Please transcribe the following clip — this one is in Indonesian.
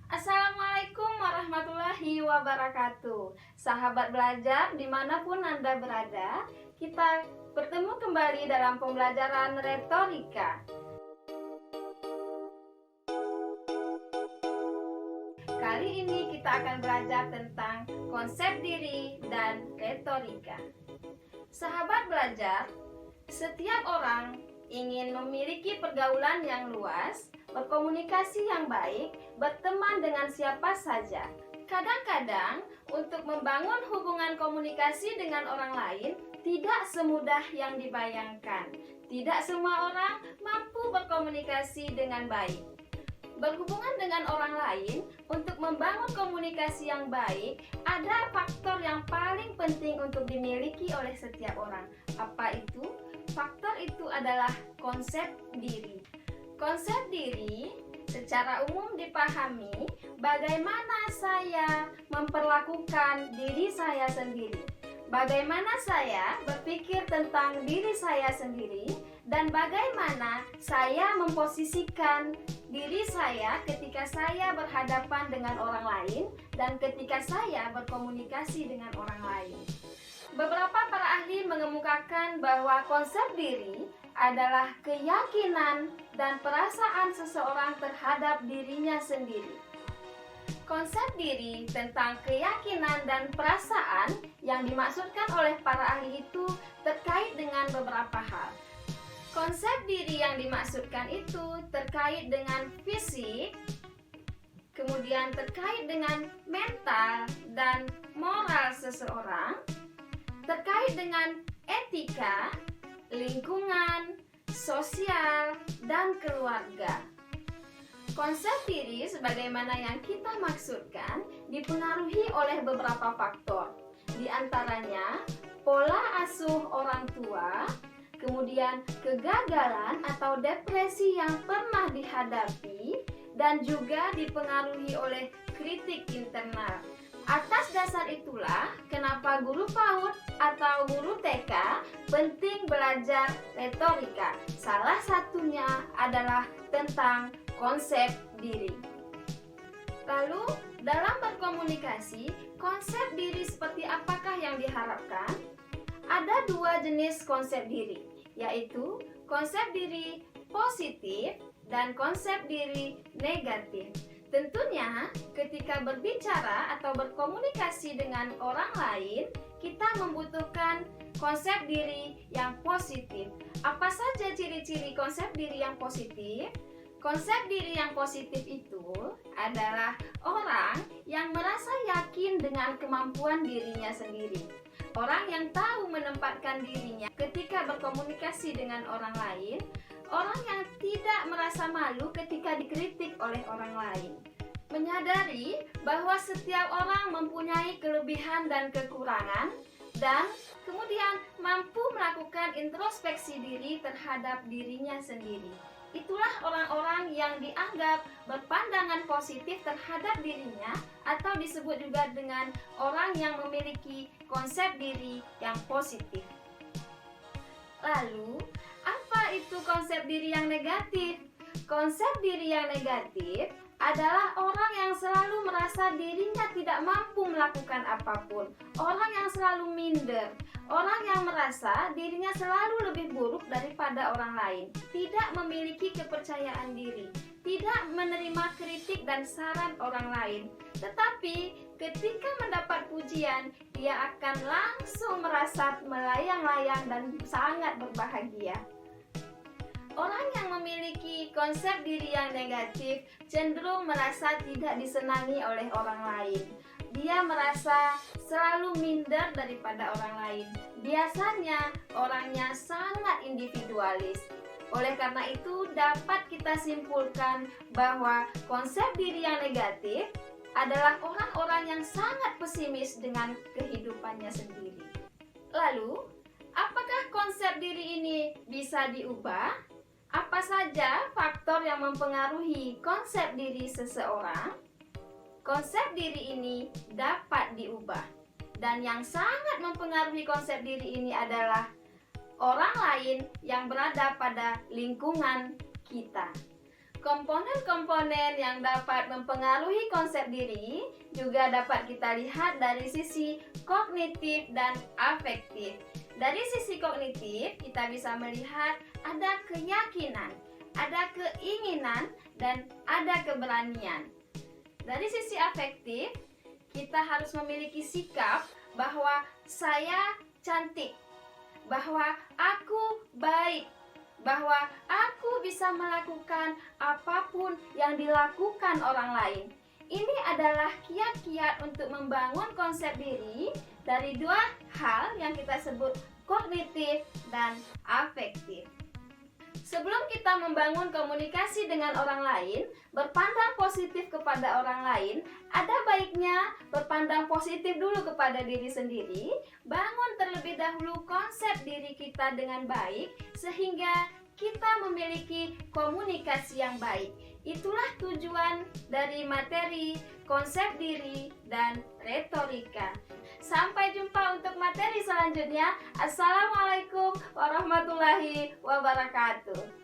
Assalamualaikum warahmatullahi wabarakatuh. Sahabat belajar dimanapun Anda berada, kita bertemu kembali dalam pembelajaran retorika. Kali ini kita akan belajar tentang konsep diri dan retorika. Sahabat belajar, setiap orang ingin memiliki pergaulan yang luas, berkomunikasi yang baik, berteman dengan siapa saja. Kadang-kadang, untuk membangun hubungan komunikasi dengan orang lain tidak semudah yang dibayangkan. Tidak semua orang mampu berkomunikasi dengan baik. Berhubungan dengan orang lain, untuk membangun komunikasi yang baik, ada faktor yang paling penting untuk dimiliki oleh setiap orang. Apa itu? Faktor itu adalah konsep diri. Konsep diri secara umum dipahami bagaimana saya memperlakukan diri saya sendiri, bagaimana saya berpikir tentang diri saya sendiri, dan bagaimana saya memposisikan diri saya ketika saya berhadapan dengan orang lain dan ketika saya berkomunikasi dengan orang lain. Beberapa para ahli mengemukakan bahwa konsep diri adalah keyakinan dan perasaan seseorang terhadap dirinya sendiri. Konsep diri tentang keyakinan dan perasaan yang dimaksudkan oleh para ahli itu terkait dengan beberapa hal. Konsep diri yang dimaksudkan itu terkait dengan fisik, kemudian terkait dengan mental dan moral seseorang, terkait dengan etika, lingkungan, sosial, dan keluarga. Konsep diri sebagaimana yang kita maksudkan dipengaruhi oleh beberapa faktor. Di antaranya pola asuh orang tua, kemudian kegagalan atau depresi yang pernah dihadapi, dan juga dipengaruhi oleh kritik internal. Atas dasar itulah kenapa guru PAUD atau guru TK penting belajar retorika. Salah satunya adalah tentang konsep diri. Lalu, dalam berkomunikasi, konsep diri seperti apakah yang diharapkan? Ada dua jenis konsep diri, yaitu konsep diri positif dan konsep diri negatif. Tentunya, ketika berbicara atau berkomunikasi dengan orang lain, kita membutuhkan konsep diri yang positif. Apa saja ciri-ciri konsep diri yang positif? Konsep diri yang positif itu adalah orang yang merasa yakin dengan kemampuan dirinya sendiri. Orang yang tahu menempatkan dirinya ketika berkomunikasi dengan orang lain. Orang yang tidak merasa malu ketika dikritik oleh orang lain. Menyadari bahwa setiap orang mempunyai kelebihan dan kekurangan, dan kemudian mampu melakukan introspeksi diri terhadap dirinya sendiri. Itulah orang-orang yang dianggap berpandangan positif terhadap dirinya, atau disebut juga dengan orang yang memiliki konsep diri yang positif. Lalu, apa itu konsep diri yang negatif? Konsep diri yang negatif adalah orang yang selalu merasa dirinya tidak mampu melakukan apapun. Orang yang selalu minder. Orang yang merasa dirinya selalu lebih buruk daripada orang lain. Tidak memiliki kepercayaan diri. Tidak menerima kritik dan saran orang lain. Tetapi ketika mendapat pujian, dia akan langsung merasa melayang-layang dan sangat berbahagia. Orang yang memiliki konsep diri yang negatif cenderung merasa tidak disenangi oleh orang lain. Dia merasa selalu minder daripada orang lain. Biasanya orangnya sangat individualis. Oleh karena itu dapat kita simpulkan bahwa konsep diri yang negatif adalah orang-orang yang sangat pesimis dengan kehidupannya sendiri. Lalu, apakah konsep diri ini bisa diubah? Apa saja faktor yang mempengaruhi konsep diri seseorang? Konsep diri ini dapat diubah. Dan yang sangat mempengaruhi konsep diri ini adalah orang lain yang berada pada lingkungan kita. Komponen-komponen yang dapat mempengaruhi konsep diri juga dapat kita lihat dari sisi kognitif dan afektif. Dari sisi kognitif, kita bisa melihat ada keyakinan, ada keinginan, dan ada keberanian. Dari sisi afektif, kita harus memiliki sikap bahwa saya cantik, bahwa aku baik, bahwa aku bisa melakukan apapun yang dilakukan orang lain. Ini adalah kiat-kiat untuk membangun konsep diri dari dua hal yang kita sebut kognitif dan afektif. Sebelum kita membangun komunikasi dengan orang lain, berpandang positif kepada orang lain, ada baiknya berpandang positif dulu kepada diri sendiri, bangun terlebih dahulu konsep diri kita dengan baik, sehingga kita memiliki komunikasi yang baik. Itulah tujuan dari materi, konsep diri, dan retorika. Sampai jumpa untuk materi selanjutnya. Assalamualaikum warahmatullahi wabarakatuh.